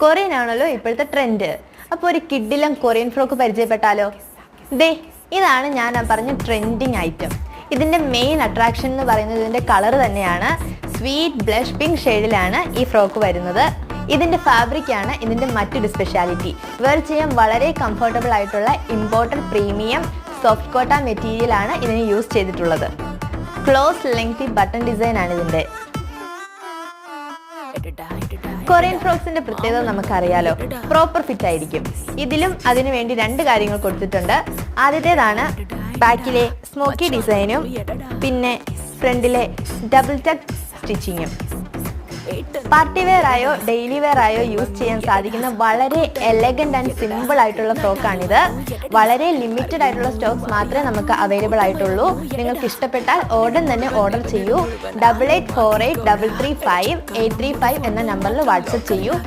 Korean ആണല്ലോ ഇപ്പോഴത്തെ trend. അപ്പോൾ ഒരു കിഡിലും കൊറിയൻ ഫ്രോക്ക് പരിചയപ്പെട്ടാലോ? ദേ ഇതാണ് ഞാൻ പറഞ്ഞ ട്രെൻഡിങ് ഐറ്റം. ഇതിൻ്റെ മെയിൻ അട്രാക്ഷൻ എന്ന് പറയുന്നത് ഇതിൻ്റെ കളർ തന്നെയാണ്. സ്വീറ്റ് ബ്ലഷ് പിങ്ക് ഷെയ്ഡിലാണ് ഈ ഫ്രോക്ക് വരുന്നത്. ഇതിൻ്റെ ഫാബ്രിക്കാണ് ഇതിൻ്റെ മറ്റൊരു സ്പെഷ്യാലിറ്റി. വെയർ ചെയ്യാൻ വളരെ കംഫർട്ടബിൾ ആയിട്ടുള്ള ഇമ്പോർട്ടഡ് പ്രീമിയം സോഫ്റ്റ് കോട്ട മെറ്റീരിയലാണ് ഇതിന് യൂസ് ചെയ്തിട്ടുള്ളത്. ക്ലോസ് ലെങ്തി ബട്ടൺ ഡിസൈൻ ആണ് ഇതിൻ്റെ. കൊറിയൻ ഫ്രോക്സിന്റെ പ്രത്യേകത നമുക്കറിയാലോ, പ്രോപ്പർ ഫിറ്റ് ആയിരിക്കും. ഇതിലും അതിനു വേണ്ടി 2 കാര്യങ്ങൾ കൊടുത്തിട്ടുണ്ട്. ആദ്യത്തേതാണ് ബാക്കിലെ സ്മോക്കി ഡിസൈനും പിന്നെ ഫ്രണ്ടിലെ ഡബിൾ ടക്ക് സ്റ്റിച്ചിങ്ങും. പാർട്ടി വെയർ ആയോ ഡെയിലി വെയർ ആയോ യൂസ് ചെയ്യാൻ സാധിക്കുന്ന വളരെ എലഗന്റ് ആൻഡ് സിമ്പിൾ ആയിട്ടുള്ള ഫ്രോക്കാണിത്. വളരെ ലിമിറ്റഡ് ആയിട്ടുള്ള സ്റ്റോക്സ് മാത്രമേ നമുക്ക് അവൈലബിൾ ആയിട്ടുള്ളൂ. നിങ്ങൾക്ക് ഇഷ്ടപ്പെട്ടാൽ ഉടൻ തന്നെ ഓർഡർ ചെയ്യൂ. 8848335835 എന്ന നമ്പറിൽ വാട്സപ്പ് ചെയ്യൂ.